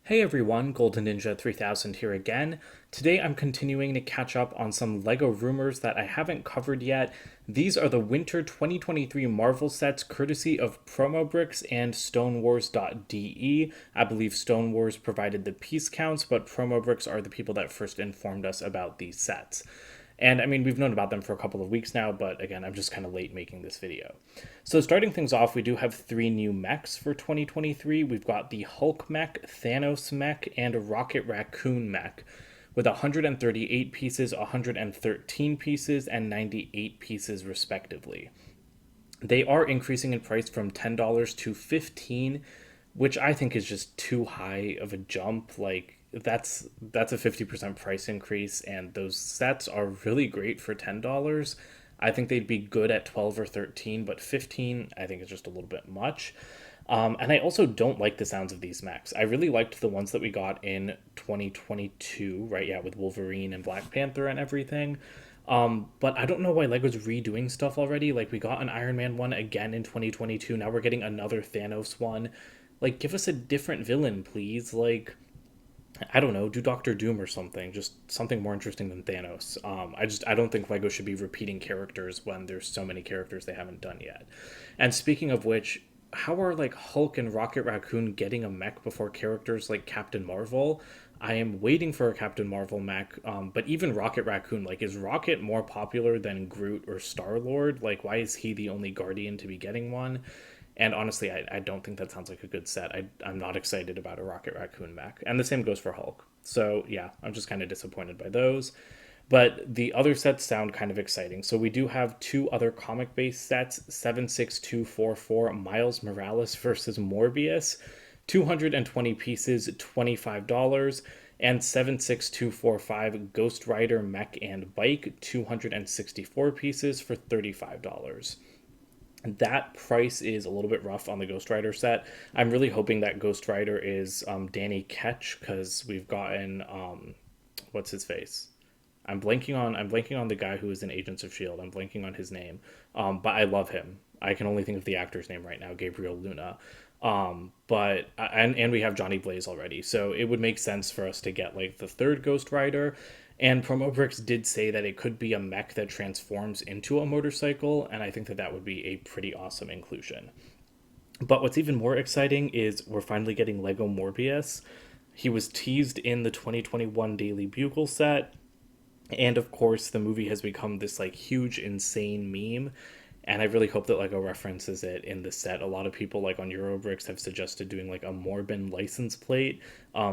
Hey everyone, Golden Ninja 3000 here again. Today I'm continuing to catch up on some LEGO rumors that I haven't covered yet. These are the Winter 2023 Marvel sets courtesy of Promobricks and StoneWars.de. I believe StoneWars provided the piece counts, but Promobricks are the people that first informed us about these sets. And I mean, we've known about them for a couple of weeks now, but again, I'm just kind of late making this video. So, starting things off, we do have three new mechs for 2023. We've got the Hulk mech, Thanos mech, and Rocket Raccoon mech, with 138 pieces, 113 pieces, and 98 pieces, respectively. They are increasing in price from $10 to $15, which I think is just too high of a jump. Like that's a 50% price increase, and those sets are really great for $10. I think they'd be good at 12 or 13, but 15 I think is just a little bit much. And I also don't like the sounds of these mechs. I really liked the ones that we got in 2022, right? Yeah, with Wolverine and Black Panther and everything. But I don't know why Lego's redoing stuff already. Like, we got an Iron Man one again in 2022. Now we're getting another Thanos one. Like, give us a different villain, please. Like, I don't know, do Doctor Doom or something. Just something more interesting than Thanos. I don't think Lego should be repeating characters when there's so many characters they haven't done yet. And speaking of which, how are like Hulk and Rocket Raccoon getting a mech before characters like Captain Marvel? I am waiting for a Captain Marvel mech, but even Rocket Raccoon, like, is Rocket more popular than Groot or Star Lord? Like, why is he the only Guardian to be getting one? And honestly, I don't think that sounds like a good set. I'm not excited about a Rocket Raccoon mech. And the same goes for Hulk. So yeah, I'm just kind of disappointed by those. But the other sets sound kind of exciting. So we do have two other comic based sets: 76244 Miles Morales versus Morbius, 220 pieces, $25, and 76245 Ghost Rider Mech and Bike, 264 pieces for $35. That price is a little bit rough on the Ghost Rider set. I'm really hoping that Ghost Rider is Danny Ketch, because we've gotten what's his face? I'm blanking on the guy who is in Agents of Shield. I'm blanking on his name, but I love him. I can only think of the actor's name right now, Gabriel Luna. But and we have Johnny Blaze already, so it would make sense for us to get like the third Ghost Rider. And Promobricks did say that it could be a mech that transforms into a motorcycle, and I think that that would be a pretty awesome inclusion. But what's even more exciting is we're finally getting Lego Morbius. He was teased in the 2021 Daily Bugle set, and of course, the movie has become this like huge, insane meme. And I really hope that Lego references it in the set. A lot of people like on Eurobricks have suggested doing like a Morbin license plate,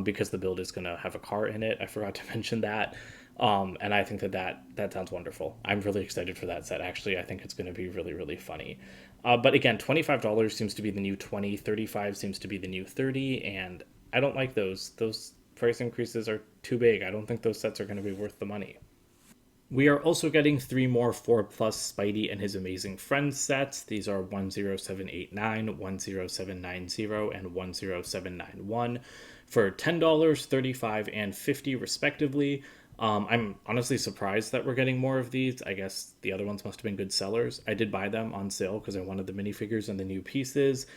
because the build is going to have a car in it. I forgot to mention that. And I think that sounds wonderful. I'm really excited for that set. Actually, I think it's going to be really, really funny. But again, $25 seems to be the new 20, 35 seems to be the new 30, and I don't like those. Those price increases are too big. I don't think those sets are going to be worth the money. We are also getting three more 4 Plus Spidey and his amazing friends sets. These are 10789, 10790, and 10791 for $10, $35, and $50 respectively. I'm honestly surprised that we're getting more of these. I guess the other ones must have been good sellers. I did buy them on sale because I wanted the minifigures and the new pieces,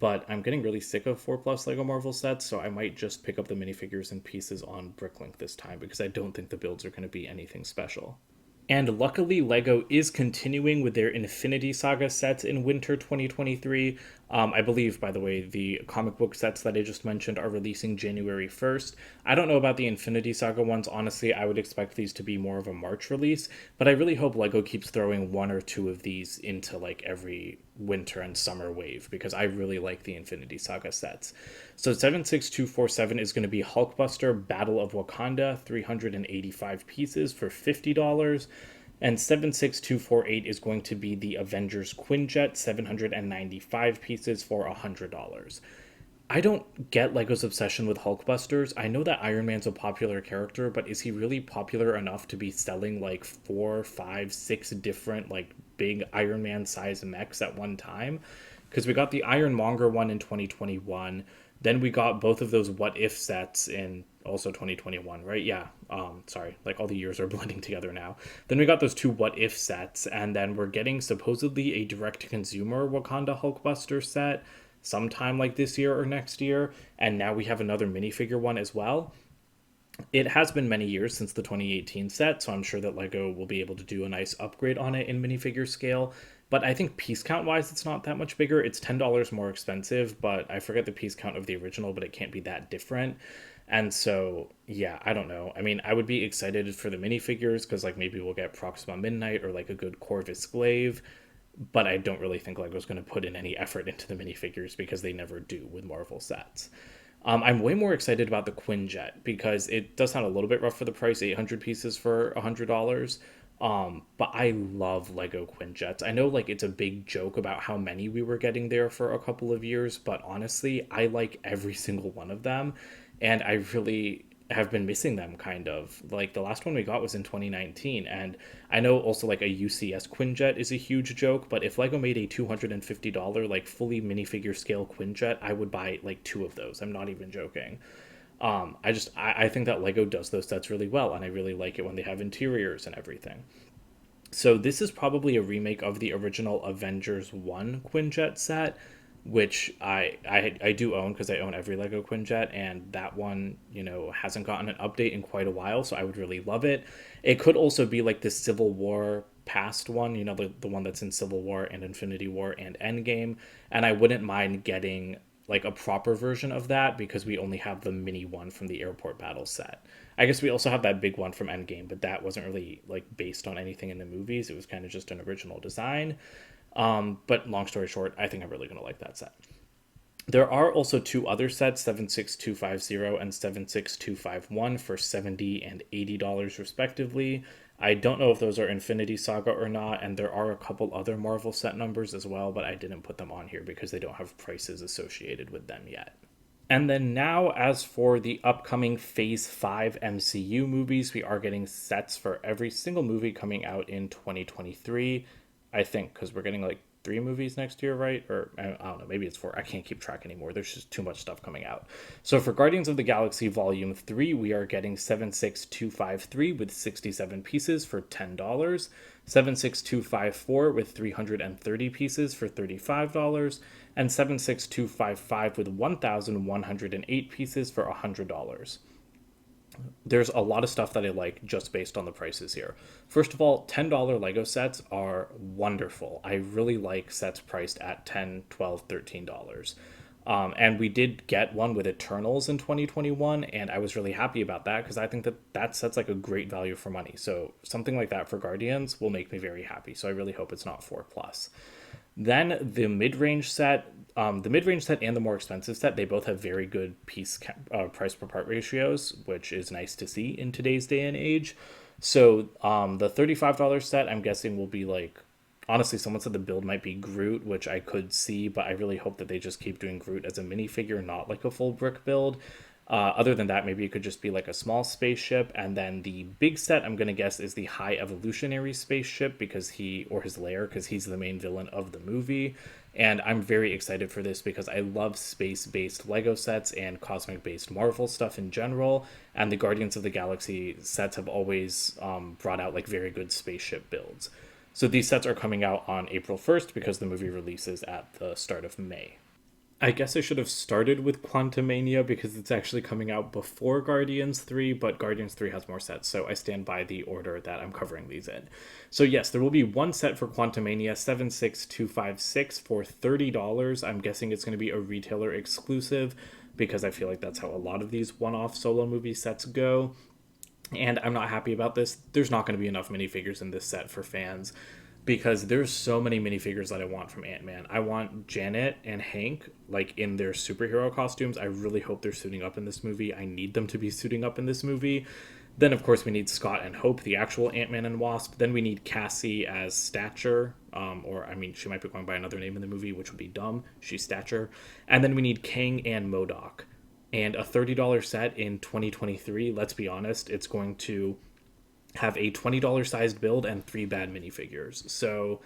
but I'm getting really sick of 4 Plus Lego Marvel sets, so I might just pick up the minifigures and pieces on Bricklink this time because I don't think the builds are going to be anything special. And luckily, LEGO is continuing with their Infinity Saga sets in winter 2023. I believe, by the way, the comic book sets that I just mentioned are releasing January 1st. I don't know about the Infinity Saga ones. Honestly, I would expect these to be more of a March release, but I really hope LEGO keeps throwing one or two of these into like every winter and summer wave because I really like the Infinity Saga sets. So 76247 is going to be Hulkbuster Battle of Wakanda, 385 pieces for $50. And 76248 is going to be the Avengers Quinjet, 795 pieces for $100. I don't get Lego's obsession with Hulkbusters. I know that Iron Man's a popular character, but is he really popular enough to be selling like four, five, six different like big Iron Man size mechs at one time? Because we got the Ironmonger one in 2021. Then we got both of those What If sets in also 2021, right? Yeah. Sorry, like all the years are blending together now. Then we got those two What If sets, and then we're getting supposedly a direct to consumer Wakanda Hulkbuster set. sometime like this year or next year, and now we have another minifigure one as well. It has been many years since the 2018 set, so I'm sure that Lego will be able to do a nice upgrade on it in minifigure scale. But I think piece count wise, it's not that much bigger. It's $10 more expensive, but I forget the piece count of the original, but it can't be that different. And so, yeah, I don't know. I mean, I would be excited for the minifigures because, like, maybe we'll get Proxima Midnight or like a good Corvus Glaive, but I don't really think Lego's going to put in any effort into the minifigures because they never do with Marvel sets. I'm way more excited about the Quinjet because it does sound a little bit rough for the price, 800 pieces for $100. But I love Lego Quinjets. I know like it's a big joke about how many we were getting there for a couple of years, but honestly, I like every single one of them, and I really have been missing them kind of. Like the last one we got was in 2019, and I know also like a UCS Quinjet is a huge joke, but if Lego made a $250 like fully minifigure scale Quinjet, I would buy like two of those. I'm not even joking. I think that Lego does those sets really well, and I really like it when they have interiors and everything. So this is probably a remake of the original Avengers 1 Quinjet set, which I do own because I own every Lego Quinjet, and that one, hasn't gotten an update in quite a while, so I would really love it. It could also be like the Civil War past one, the one that's in Civil War and Infinity War and Endgame, and I wouldn't mind getting like a proper version of that because we only have the mini one from the airport battle set. I guess we also have that big one from Endgame, but that wasn't really like based on anything in the movies. It was kind of just an original design. But long story short, I think I'm really going to like that set. There are also two other sets, 76250 and 76251 for $70 and $80 respectively. I don't know if those are Infinity Saga or not, and there are a couple other Marvel set numbers as well, but I didn't put them on here because they don't have prices associated with them yet. And then now, as for the upcoming Phase 5 MCU movies, we are getting sets for every single movie coming out in 2023. I think, because we're getting like 3 movies next year, right? Or I don't know, maybe it's 4. I can't keep track anymore. There's just too much stuff coming out. So for Guardians of the Galaxy Volume 3, we are getting 76253 with 67 pieces for $10, 76254 with 330 pieces for $35, and 76255 with 1,108 pieces for $100. There's a lot of stuff that I like just based on the prices here. First of all, $10 Lego sets are wonderful. I really like sets priced at $10, $12, $13. And we did get one with Eternals in 2021, and I was really happy about that because I think that that set's like a great value for money. So something like that for Guardians will make me very happy. So I really hope it's not 4 plus. Then the mid-range set and the more expensive set, they both have very good price per part ratios, which is nice to see in today's day and age. So the $35 set, I'm guessing will be like, honestly, someone said the build might be Groot, which I could see, but I really hope that they just keep doing Groot as a minifigure, not like a full brick build. Other than that, maybe it could just be like a small spaceship. And then the big set, I'm going to guess, is the High Evolutionary Spaceship or his lair, because he's the main villain of the movie. And I'm very excited for this because I love space-based Lego sets and cosmic-based Marvel stuff in general. And the Guardians of the Galaxy sets have always brought out like very good spaceship builds. So these sets are coming out on April 1st because the movie releases at the start of May. I guess I should have started with Quantumania because it's actually coming out before Guardians 3, but Guardians 3 has more sets, so I stand by the order that I'm covering these in. So yes, there will be one set for Quantumania, 76256 for $30. I'm guessing it's going to be a retailer exclusive because I feel like that's how a lot of these one-off solo movie sets go. And I'm not happy about this. There's not going to be enough minifigures in this set for fans because there's so many minifigures that I want from Ant-Man. I want Janet and Hank like in their superhero costumes. I really hope they're suiting up in this movie. I need them to be suiting up in this movie. Then of course we need Scott and Hope, the actual Ant-Man and Wasp. Then we need Cassie as Stature, or I mean she might be going by another name in the movie, which would be dumb. She's Stature. And then we need Kang and MODOK. And a $30 set in 2023, let's be honest, it's going to have a $20 sized build and 3 bad minifigures. So,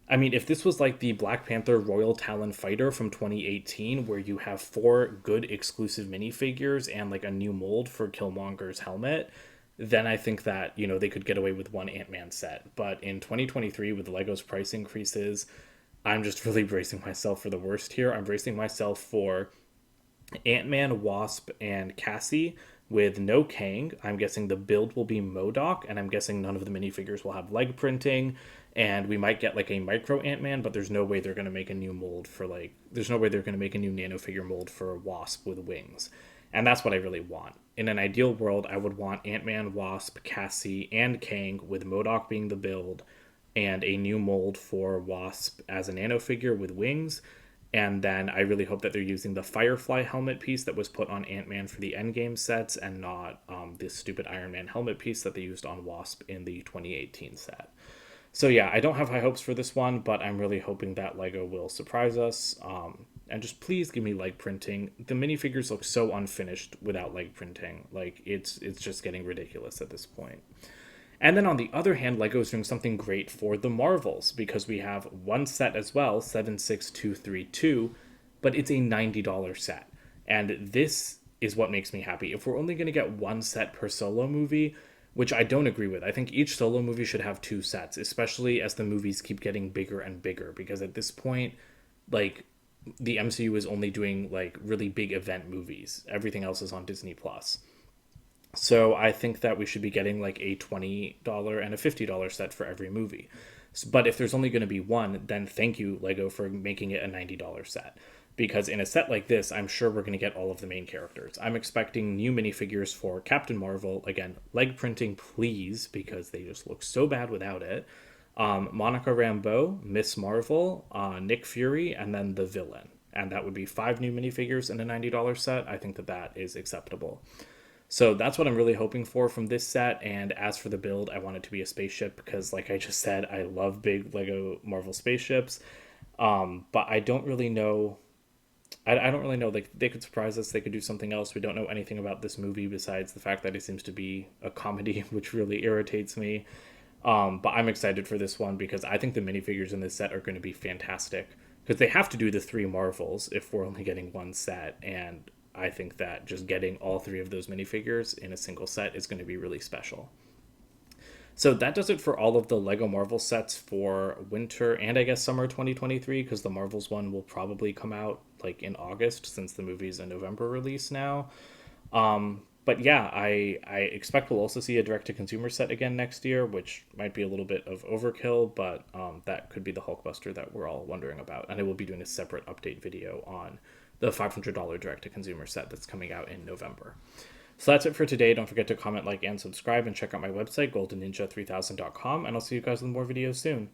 I mean, if this was like the Black Panther Royal Talon Fighter from 2018, where you have 4 good exclusive minifigures and like a new mold for Killmonger's helmet, then I think that, they could get away with one Ant-Man set. But in 2023, with Lego's price increases, I'm just really bracing myself for the worst here. I'm bracing myself for Ant-Man, Wasp, and Cassie with no Kang. I'm guessing the build will be MODOK, and I'm guessing none of the minifigures will have leg printing, and we might get like a micro Ant-Man, but there's no way they're going to make a new mold for like, there's no way they're going to make a new nano figure mold for Wasp with wings. And that's what I really want. In an ideal world, I would want Ant-Man, Wasp, Cassie, and Kang with MODOK being the build, and a new mold for Wasp as a nano figure with wings. And then I really hope that they're using the Firefly helmet piece that was put on Ant-Man for the Endgame sets, and not this stupid Iron Man helmet piece that they used on Wasp in the 2018 set. So yeah, I don't have high hopes for this one, but I'm really hoping that LEGO will surprise us. And just please give me leg printing. The minifigures look so unfinished without leg printing. Like, it's just getting ridiculous at this point. And then on the other hand, LEGO is doing something great for the Marvels, because we have one set as well, 76232, but it's a $90 set. And this is what makes me happy. If we're only going to get one set per solo movie, which I don't agree with, I think each solo movie should have two sets, especially as the movies keep getting bigger and bigger, because at this point, like, the MCU is only doing like really big event movies. Everything else is on Disney Plus. So I think that we should be getting like a $20 and a $50 set for every movie. But if there's only going to be one, then thank you, LEGO, for making it a $90 set. Because in a set like this, I'm sure we're going to get all of the main characters. I'm expecting new minifigures for Captain Marvel. Again, leg printing, please, because they just look so bad without it. Monica Rambeau, Miss Marvel, Nick Fury, and then the villain. And that would be 5 new minifigures in a $90 set. I think that that is acceptable. So that's what I'm really hoping for from this set. And as for the build, I want it to be a spaceship because, like I just said, I love big LEGO Marvel spaceships. But I don't really know. I don't really know. Like, they could surprise us. They could do something else. We don't know anything about this movie besides the fact that it seems to be a comedy, which really irritates me. But I'm excited for this one because I think the minifigures in this set are going to be fantastic. Because they have to do the 3 Marvels if we're only getting one set. And I think that just getting all 3 of those minifigures in a single set is going to be really special. So that does it for all of the LEGO Marvel sets for winter and I guess summer 2023, because the Marvels one will probably come out like in August since the movie's a November release now. But yeah, I expect we'll also see a direct-to-consumer set again next year, which might be a little bit of overkill, but that could be the Hulkbuster that we're all wondering about. And I will be doing a separate update video on the $500 direct-to-consumer set that's coming out in November. So that's it for today. Don't forget to comment, like, and subscribe, and check out my website, goldenninja3000.com, and I'll see you guys with more videos soon.